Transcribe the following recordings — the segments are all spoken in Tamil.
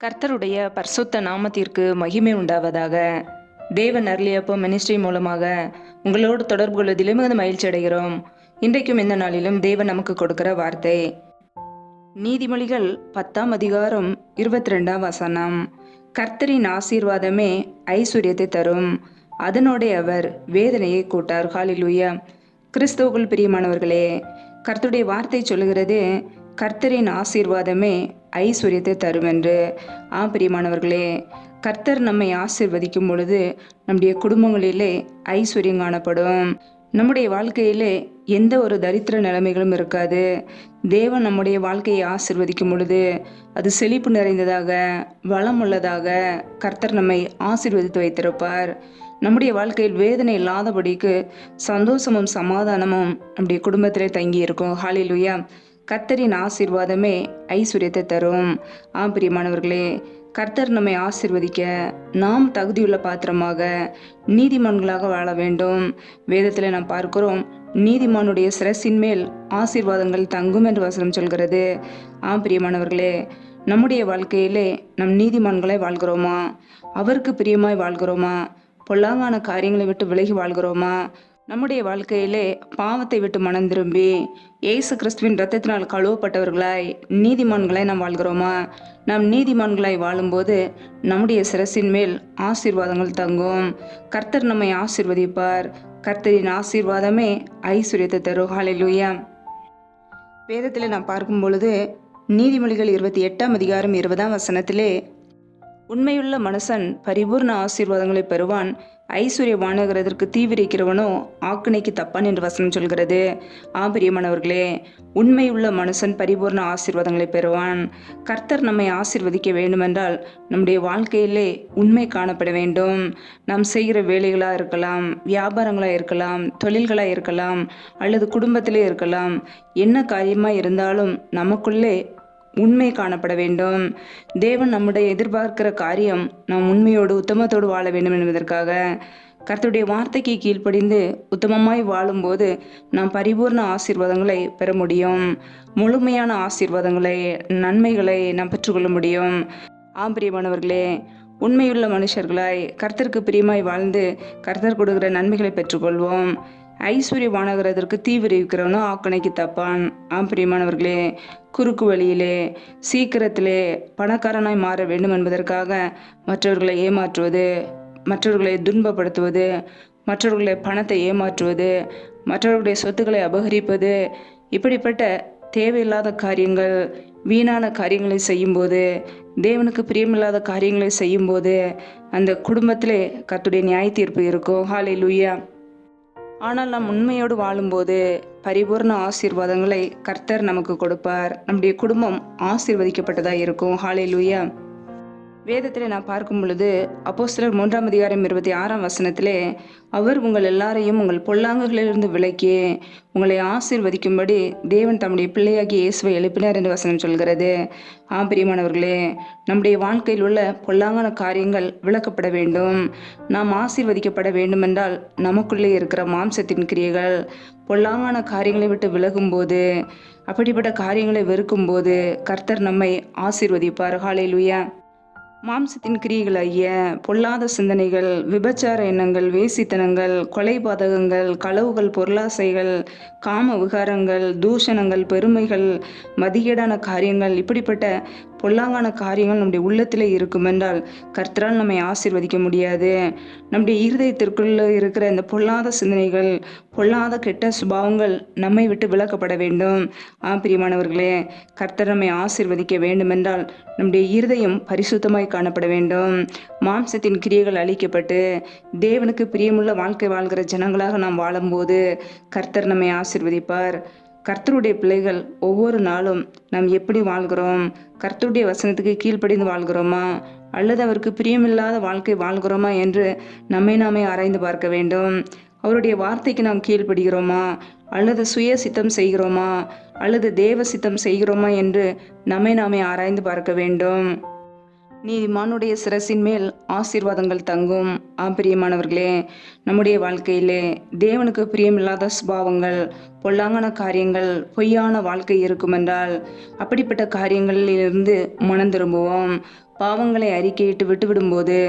கர்த்தருடைய பரிசுத்த நாமத்திற்கு மகிமை உண்டாவதாக. தேவன் அருளியப்போ மினிஸ்ட்ரி மூலமாக உங்களோடு தொடர்பு கொள்வதிலே மிகுந்த மகிழ்ச்சி அடைகிறோம். இன்றைக்கும் இந்த நாளிலும் தேவன் நமக்கு கொடுக்கிற வார்த்தை நீதிமொழிகள் 10ஆம் அதிகாரம் 22ஆம் வசனம். கர்த்தரின் ஆசீர்வாதமே ஐஸ்வர்யத்தை தரும், அதனோடே அவர் வேதனையை கூட்டார். ஹல்லேலூயா. கிறிஸ்துவுக்குள் பிரியமானவர்களே, கர்த்தருடைய வார்த்தை சொல்லுகிறது கர்த்தரின் ஆசீர்வாதமே ஐஸ்வர்யத்தை தரும் என்று. பிரியமானவர்களே, கர்த்தர் நம்மை ஆசீர்வதிக்கும் பொழுது நம்முடைய குடும்பங்களிலே ஐஸ்வர்யம் காணப்படும். நம்முடைய வாழ்க்கையிலே எந்த ஒரு தரித்திர நிலைமைகளும் இருக்காது. தேவன் நம்முடைய வாழ்க்கையை ஆசீர்வதிக்கும் பொழுது அது செழிப்பு நிறைந்ததாக, வளம் உள்ளதாக கர்த்தர் நம்மை ஆசீர்வதித்து வைத்திருப்பார். நம்முடைய வாழ்க்கையில் வேதனை இல்லாதபடிக்கு சந்தோஷமும் சமாதானமும் நம்முடைய குடும்பத்திலே தங்கி இருக்கும். ஹல்லேலூயா. கர்த்தரின் ஆசீர்வாதமே ஐஸ்வர்யத்தை தரும். பிரியமானவர்களே, கர்த்தர் நம்மை ஆசீர்வதிக்க நாம் தகுதியுள்ள பாத்திரமாக நீதிமான்களாக வாழ வேண்டும். வேதத்தில் நாம் பார்க்கிறோம், நீதிமானுடைய சிரசின் மேல் ஆசீர்வாதங்கள் தங்கும் என்று வசனம் சொல்கிறது. பிரியமானவர்களே, நம்முடைய வாழ்க்கையிலே நம் நீதிமான்களை வாழ்கிறோமா? அவருக்கு பிரியமாய் வாழ்கிறோமா? பொல்லாங்கான காரியங்களை விட்டு விலகி வாழ்கிறோமா? நம்முடைய வாழ்க்கையிலே பாவத்தை விட்டு மனம் திரும்பி இயேசு கிறிஸ்துவின் இரத்தத்தினால் கழுவப்பட்டவர்களாய் நீதிமான்களாய் நாம் வாழ்கிறோமா? நாம் நீதிமான்களாய் வாழும்போது நம்முடைய சிரசின் மேல் ஆசீர்வாதங்கள் தங்கும். கர்த்தர் நம்மை ஆசீர்வதிப்பார். கர்த்தரின் ஆசீர்வாதமே ஐஸ்வர்யத்தை தரும். ஹல்லேலூயா. வேதத்தில் நாம் பார்க்கும் பொழுது நீதிமொழிகள் 28ஆம் அதிகாரம் 20ஆம் வசனத்திலே உண்மையுள்ள மனுஷன் பரிபூர்ண ஆசீர்வாதங்களை பெறுவான், ஐஸ்வர்யவானுகிறதற்கு தீவிரிக்கிறவனோ ஆக்கினைக்கு தப்பான் என்று வசனம் சொல்கிறது. பிரியமானவர்களே, உண்மையுள்ள மனுஷன் பரிபூர்ண ஆசீர்வாதங்களை பெறுவான். கர்த்தர் நம்மை ஆசீர்வதிக்க வேண்டுமென்றால் நம்முடைய வாழ்க்கையிலே உண்மை காணப்பட வேண்டும். நாம் செய்கிற வேலைகளாக இருக்கலாம், வியாபாரங்களாக இருக்கலாம், தொழில்களாக இருக்கலாம், அல்லது குடும்பத்திலே இருக்கலாம். என்ன காரியமாக இருந்தாலும் நமக்குள்ளே உண்மை காணப்பட வேண்டும். தேவன் நம்முடைய எதிர்பார்க்கிற காரியம் நாம் உண்மையோடு உத்தமத்தோடு வாழ வேண்டும் என்பதற்காக கர்த்தருடைய வார்த்தைக்கு கீழ்ப்படிந்து உத்தமமாய் வாழும்போது நாம் பரிபூர்ண ஆசீர்வாதங்களை பெற முடியும். முழுமையான ஆசீர்வாதங்களை, நன்மைகளை நாம் பெற்றுக்கொள்ள முடியும். பிரியமானவர்களே, உண்மையுள்ள மனுஷர்களாய் கர்த்தருக்கு பிரியமாய் வாழ்ந்து கர்த்தர் கொடுக்கிற நன்மைகளை பெற்றுக்கொள்வோம். ஐஸ்வர்யவானாகிறதற்கு தீவிரிக்கிறவனோ ஆக்கணைக்கு தப்பான். பிரியமானவர்களே, குறுக்கு வழியிலே சீக்கிரத்திலே பணக்காரனாய் மாற வேண்டும் என்பதற்காக மற்றவர்களை ஏமாற்றுவது, மற்றவர்களை துன்பப்படுத்துவது, மற்றவர்களை பணத்தை ஏமாற்றுவது, மற்றவர்களுடைய சொத்துக்களை அபகரிப்பது, இப்படிப்பட்ட தேவையில்லாத காரியங்கள், வீணான காரியங்களை செய்யும்போது, தேவனுக்கு பிரியமில்லாத காரியங்களை செய்யும்போது அந்த குடும்பத்திலே கர்த்தருடைய நியாய தீர்ப்பு இருக்கும். ஹல்லேலூயா. ஆனால் நாம் உண்மையோடு வாழும்போது பரிபூர்ண ஆசீர்வாதங்களை கர்த்தர் நமக்கு கொடுப்பார். நம்முடைய குடும்பம் ஆசீர்வதிக்கப்பட்டதாக இருக்கும். ஹல்லேலூயா. வேதத்தில் நான் பார்க்கும் பொழுது அப்போஸ்தலர் 3ஆம் அதிகாரம் 26ஆம் வசனத்திலே அவர் உங்கள் எல்லாரையும் உங்கள் பொல்லாங்குகளிலிருந்து விலக்கி உங்களை ஆசீர்வதிக்கும்படி தேவன் தம்முடைய பிள்ளையாகிய இயேசுவை எழுப்பினார் என்று வசனம் சொல்கிறது. பிரியமானவர்களே, நம்முடைய வாழ்க்கையில் உள்ள பொல்லாங்கான காரியங்கள் விளக்கப்பட வேண்டும். நாம் ஆசீர்வதிக்கப்பட வேண்டுமென்றால் நமக்குள்ளே இருக்கிற மாம்சத்தின் கிரியைகள், பொல்லாங்கான காரியங்களை விட்டு விலகும்போது, அப்படிப்பட்ட காரியங்களை வெறுக்கும்போது கர்த்தர் நம்மை ஆசீர்வதிப்பார். ஹல்லேலூயா. மாம்சத்தின் கிரியைகளாகிய பொல்லாத சிந்தனைகள், விபச்சார எண்ணங்கள், வேசித்தனங்கள், கொலைபாதகங்கள், களவுகள், பொருளாசைகள், காம விகாரங்கள், தூஷணங்கள், பெருமைகள், மதிகேடான காரியங்கள், இப்படிப்பட்ட பொல்லாங்கான காரியங்கள் நம்முடைய உள்ளத்திலே இருக்கும் என்றால் கர்த்தரால் நம்மை ஆசீர்வதிக்க முடியாது. நம்முடைய இருதயத்திற்குள்ள இருக்கிற இந்த பொல்லாத சிந்தனைகள், பொல்லாத கெட்ட சுபாவங்கள் நம்மை விட்டு விலக்கப்பட வேண்டும். பிரியமானவர்களே, கர்த்தர் நம்மை ஆசீர்வதிக்க வேண்டுமென்றால் நம்முடைய இருதயம் பரிசுத்தமாய் காணப்பட வேண்டும். மாம்சத்தின் கிரியைகள் அழிக்கப்பட்டு தேவனுக்கு பிரியமுள்ள வாழ்க்கை வாழ்கிற ஜனங்களாக நாம் வாழும்போது கர்த்தர் நம்மை ஆசீர்வதிப்பார். கர்த்தருடைய பிள்ளைகள் ஒவ்வொரு நாளும் நாம் எப்படி வாழ்கிறோம்? கர்த்தருடைய வசனத்துக்கு கீழ்ப்படிந்து வாழ்கிறோமா, அல்லது அவருக்கு பிரியமில்லாத வாழ்க்கை வாழ்கிறோமா என்று நம்மை நாமே ஆராய்ந்து பார்க்க வேண்டும். அவருடைய வார்த்தைக்கு நாம் கீழ்ப்படுகிறோமா, அல்லது சுய சித்தம் செய்கிறோமா, அல்லது தேவ சித்தம் செய்கிறோமா என்று நம்மை நாமே ஆராய்ந்து பார்க்க வேண்டும். நீதிமானுடைய சிரசின் மேல் ஆசீர்வாதங்கள் தங்கும். பிரியமானவர்களே, நம்முடைய வாழ்க்கையிலே தேவனுக்கு பிரியமில்லாத சுபாவங்கள், பொல்லாங்கான காரியங்கள், பொய்யான வாழ்க்கை இருக்குமென்றால் அப்படிப்பட்ட காரியங்களிலிருந்து மனம் திரும்புவோம். பாவங்களை அறிக்கையிட்டு விட்டுவிடும்போது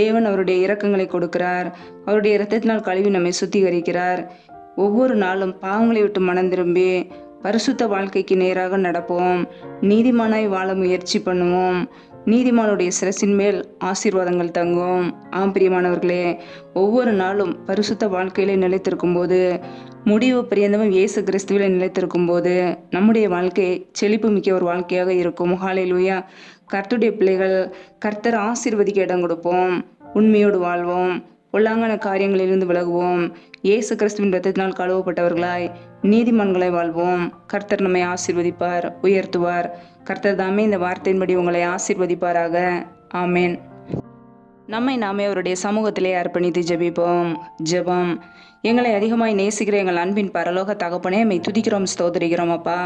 தேவன் அவருடைய இரக்கங்களை கொடுக்கிறார். அவருடைய இரத்தத்தினால் கழுவி நம்மை சுத்திகரிக்கிறார். ஒவ்வொரு நாளும் பாவங்களை விட்டு மனம் திரும்பி பரிசுத்த வாழ்க்கைக்கு நேராக நடப்போம். நீதிமானாய் வாழ முயற்சி பண்ணுவோம். நீதிமானுடைய சிரசின் மேல் ஆசீர்வாதங்கள் தங்கும். பிரியமானவர்களே, ஒவ்வொரு நாளும் பரிசுத்த வாழ்க்கையிலே நிலைத்திருக்கும் போது, முடிவு பிரியந்தமும் இயேசு கிறிஸ்துவிலே நிலைத்திருக்கும் போது நம்முடைய வாழ்க்கை செழிப்பு மிக்க ஒரு வாழ்க்கையாக இருக்கும். ஹல்லேலூயா. கர்த்தருடைய பிள்ளைகள், கர்த்தர் ஆசீர்வதிக்க இடம் கொடுப்போம். உண்மையோடு வாழ்வோம். பொல்லாங்கான காரியங்களிலிருந்து விலகுவோம். இயேசு கிறிஸ்துவின் இரத்தத்தினால் கழுவப்பட்டவர்களாய் நீதிமான்களாய் வாழ்வோம். கர்த்தர் நம்மை ஆசீர்வதிப்பார், உயர்த்துவார். கர்த்தர் தாமே இந்த வார்த்தையின்படி உங்களை ஆசீர்வதிப்பாராக. ஆமேன். நம்மை நாமே அவருடைய சமூகத்திலே அர்ப்பணித்து ஜெபிப்போம். ஜெபம். எங்களை அதிகமாய் நேசிக்கிற எங்கள் அன்பின் பரலோக தகப்பனே, மை துதிக்கிறோம், ஸ்தோத்திரிக்கிறோம் அப்பா.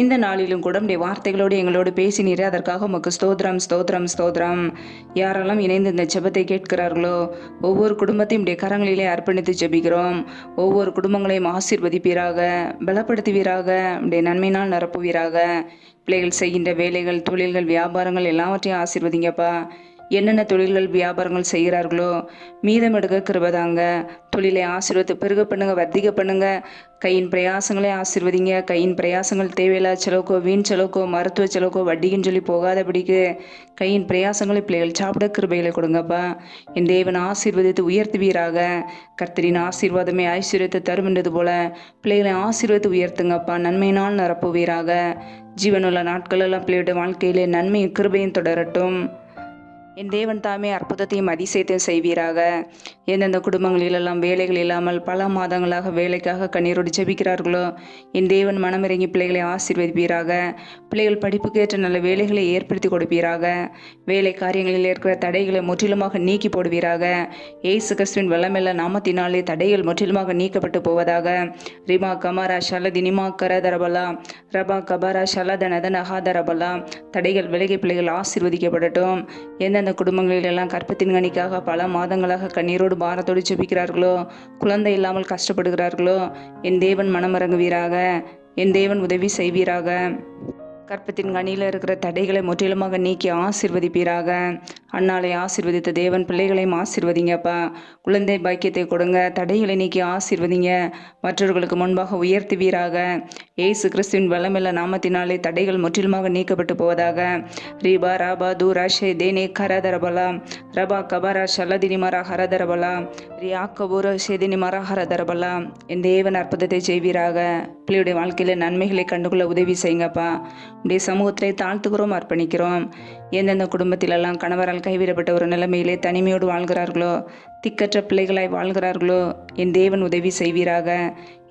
இந்த நாளிலும் கூட உடைய வார்த்தைகளோடு எங்களோடு பேசினீரே, அதற்காக உமக்கு ஸ்தோத்திரம், ஸ்தோத்திரம், ஸ்தோத்திரம். யாரெல்லாம் இணைந்து இந்த ஜெபத்தை கேட்கிறார்களோ ஒவ்வொரு குடும்பத்தையும் உடைய கரங்களிலே அர்ப்பணித்து ஜெபிக்கிறோம். ஒவ்வொரு குடும்பங்களையும் ஆசீர்வதிப்பீராக, பலப்படுத்துவீராக, உடைய நன்மையினால் நிரப்புவீராக. பிள்ளைகள் செய்கின்ற வேலைகள், தொழில்கள், வியாபாரங்கள் எல்லாவற்றையும் ஆசீர்வதிங்கப்பா. என்னென்ன தொழில்கள் வியாபாரங்கள் செய்கிறார்களோ மீதம் எடுக்க கிருபதாங்க. தொழிலை ஆசீர்வதித்து பெருக பண்ணுங்க, வர்த்திக்க பண்ணுங்க. கையின் பிரயாசங்களே ஆசீர்வதிங்க. கையின் பிரயாசங்கள் தேவையில்லா செலவுக்கோ, வீண் செலவுக்கோ, மருத்துவ செலவுக்கோ, வட்டிக்குன்னு சொல்லி போகாதபடிக்கு கையின் பிரயாசங்களை பிள்ளைகள் சாப்பிட கிருபைகளை கொடுங்கப்பா. என் தேவன் ஆசீர்வதித்து உயர்த்துவீராக. கர்த்தரின் ஆசீர்வாதமே ஐஸ்வர்யத்தை தரும் என்றது போல பிள்ளைகளை ஆசீர்வதித்து உயர்த்துங்கப்பா. நன்மையினால் நிரப்புவீராக. ஜீவனுள்ள நாட்களெல்லாம் பிள்ளையுடைய வாழ்க்கையிலே நன்மையும் கிருபையும் தொடரட்டும். என் தேவன் தாமே அற்புதத்தையும் அதிசயத்தையும் செய்வீராக. எந்தெந்த குடும்பங்களிலெல்லாம் வேலைகள் இல்லாமல் பல மாதங்களாக வேலைக்காக கண்ணீரோடு ஜெபிக்கிறார்களோ என் தேவன் மனமிறங்கி பிள்ளைகளை ஆசீர்வதிப்பீராக. பிள்ளைகள் படிப்புக்கு ஏற்ற நல்ல வேலைகளை ஏற்படுத்தி கொடுப்பீராக. வேலை காரியங்களில் இருக்கிற தடைகளை முற்றிலுமாக நீக்கி போடுவீராக. இயேசு கிறிஸ்துவின் வல்லமையுள்ள நாமத்தினாலே தடைகள் முற்றிலுமாக நீக்கப்பட்டு போவதாக. ரிமா கமாரா ஷலதினிமா கரதரபலா ரபா கபாரா ஷலதனதனஹாதரபலா. தடைகள் விலகி பிள்ளைகள் ஆசீர்வதிக்கப்படட்டும். எந்தெந்த குடும்பங்களில் எல்லாம் கற்பத்தின் கனிக்காக பல மாதங்களாக கண்ணீரோடு பாரத்தோடு ஜெபிக்கிறார்களோ, குழந்தை இல்லாமல் கஷ்டப்படுகிறார்களோ என் தேவன் மனமிறங்குவீராக. என் தேவன் உதவி செய்வீராக. கற்பத்தின் கனியில் இருக்கிற தடைகளை முற்றிலுமாக நீக்கி ஆசீர்வதிப்பீராக. அன்னாலை ஆசீர்வதித்த தேவன் பிள்ளைகளையும் ஆசீர்வதிங்கப்பா. குழந்தை பாக்கியத்தை கொடுங்க. தடைகளை நீக்கி ஆசீர்வதிங்க. மற்றவர்களுக்கு முன்பாக உயர்த்துவீராக. இயேசு கிறிஸ்துவின் வல்லமையுள்ள நாமத்தினாலே தடைகள் முற்றிலுமாக நீக்கப்பட்டு போவதாக. ரீபா ராபா தூரா ஷேதேனே கரதரபலா ரபா கபாரா ஷலதினிமரா ஹரதரபலா ரியா கபூர ஷேதினிமரா ஹரதரபலா. என் தேவன் அற்புதத்தை செய்வீராக. பிள்ளையுடைய வாழ்க்கையில நன்மைகளை கண்டுகொள்ள உதவி செய்யுங்கப்பா. உடைய சமூகத்திலே தாழ்த்துகிறோம், அர்ப்பணிக்கிறோம். எந்தெந்த குடும்பத்திலெல்லாம் கணவரால் கைவிடப்பட்ட ஒரு நிலைமையிலே தனிமையோடு வாழ்கிறார்களோ, திக்கற்ற பிள்ளைகளாய் வாழ்கிறார்களோ என் தேவன் உதவி செய்வீராக.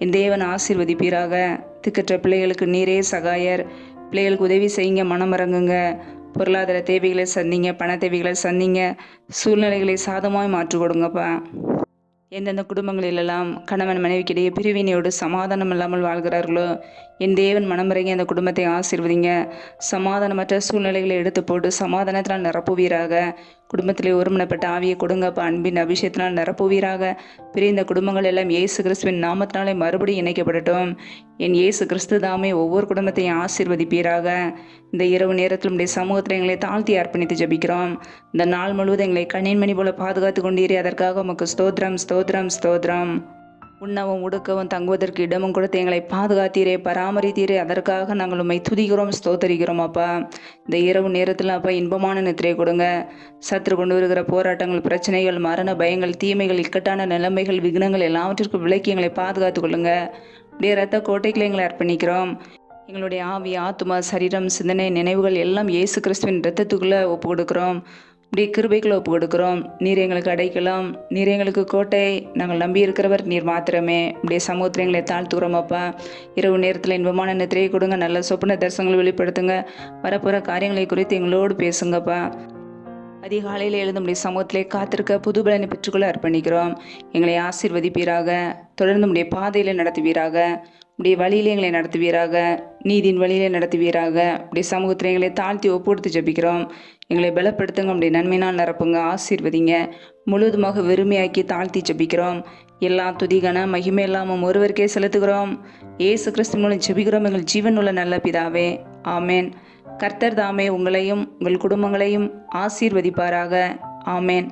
என் தேவன் ஆசீர்வதிப்பீராக. திக்கற்ற பிள்ளைகளுக்கு நீரே சகாயர். பிள்ளைகளுக்கு உதவி செய்யுங்க, மனமறங்குங்க. பொருளாதார தேவைகளை சந்திங்க, பண தேவைகளை சந்திங்க. சூழ்நிலைகளை சாதமாய் மாற்றி கொடுங்கப்பா. எந்தெந்த குடும்பங்களிலெல்லாம் கணவன் மனைவிக்கிடையே பிரிவினையோடு சமாதானம் இல்லாமல் வாழ்கிறார்களோ என் தேவன் மனமிறங்கி அந்த குடும்பத்தை ஆசீர்வதிங்க. சமாதானமற்ற சூழ்நிலைகளை எடுத்து போட்டு சமாதானத்தினால் நிரப்புவீராக. குடும்பத்திலே ஒருமனப்பட்ட ஆவியை கொடுங்கப்பா. அன்பின் அபிஷேகத்தினால் நிரப்புவீராக. பிரிந்த குடும்பங்கள் எல்லாம் இயேசு கிறிஸ்துவின் நாமத்தினாலே மறுபடியும் இணைக்கப்படட்டும். என் இயேசு கிறிஸ்து தாமே ஒவ்வொரு குடும்பத்தையும் ஆசீர்வதிப்பீராக. இந்த இரவு நேரத்தில் உடைய சமூகத்தில் எங்களை தாழ்த்தி அர்ப்பணித்து ஜெபிக்கிறோம். இந்த நாள் முழுவதும் எங்களை கண்ணின் மணி போல பாதுகாத்து கொண்டீரே, அதற்காக உமக்கு ஸ்தோத்திரம், ஸ்தோத்திரம், ஸ்தோத்திரம். உண்ணவும் உடுக்கவும் தங்குவதற்கு இடமும் கொடுத்து எங்களை பாதுகாத்தீரே, பராமரித்தீரே, அதற்காக நாங்கள் உம்மை துதிக்கிறோம், ஸ்தோத்தரிக்கிறோம் அப்பா. இந்த இரவு நேரத்தில் அப்பா இன்பமான நித்திரை கொடுங்க. சத்துரு கொண்டு வருகிற போராட்டங்கள், பிரச்சனைகள், மரண பயங்கள், தீமைகள், இக்கட்டான நிலைமைகள், விக்னங்கள் எல்லாவற்றிற்கும் விலக்கி எங்களை பாதுகாத்து கொள்ளுங்க. அப்படியே ரத்த கோட்டைகளை எங்களை அர்ப்பணிக்கிறோம். எங்களுடைய ஆவி, ஆத்துமா, சரீரம், சிந்தனை, நினைவுகள் எல்லாம் இயேசு கிறிஸ்துவின் இரத்தத்துக்குள்ளே ஒப்பு கொடுக்குறோம். இப்படி கிருபைகளை ஒப்பு கொடுக்குறோம். நீர் எங்களுக்கு அடைக்கலாம், நீர் எங்களுக்கு கோட்டை, நாங்கள் நம்பி இருக்கிறவர் நீர் மாத்திரமே. இப்படியே சமூகத்தில் எங்களை தாழ்த்துக்கிறோம் அப்பா. இரவு நேரத்தில் இன்பமான நித்திரையை கொடுங்க. நல்ல சொப்பன தரிசனங்களை வெளிப்படுத்துங்க. வரப்போகிற காரியங்களை குறித்து எங்களோடு பேசுங்கப்பா. அதிகாலையில் எழுந்து உடைய சமூகத்திலே காத்திருக்க புது பலனை பெற்றுக்கொள்ள அர்ப்பணிக்கிறோம். எங்களை ஆசீர்வதிப்பீராக. தொடர்ந்து உடைய பாதையில் நடத்துவீராக. உடைய வழியில் எங்களை நடத்துவீராக. நீதியின் வழியிலே நடத்துவீராக. அப்படி சமூகத்தில் எங்களை தாழ்த்தி ஒப்புடுத்து ஜெபிக்கிறோம். எங்களை பலப்படுத்துங்க, அப்படி நன்மையினால் நிரப்புங்க, ஆசீர்வதிங்க. முழுவதுமாக வெறுமையாக்கி தாழ்த்தி ஜெபிக்கிறோம். எல்லா துதிகன மகிமை இல்லாமல் ஒருவருக்கே செலுத்துகிறோம். இயேசு கிறிஸ்து மூலம் ஜெபிக்கிறோம் எங்கள் ஜீவனுள்ள நல்ல பிதாவே, ஆமேன். கர்த்தர் தாமே உங்களையும் உங்கள் குடும்பங்களையும் ஆசீர்வதிப்பாராக. ஆமேன்.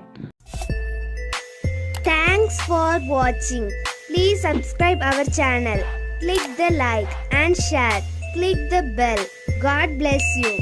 Thanks for watching. Please subscribe our channel. Click the like and share. Click the bell. God bless you.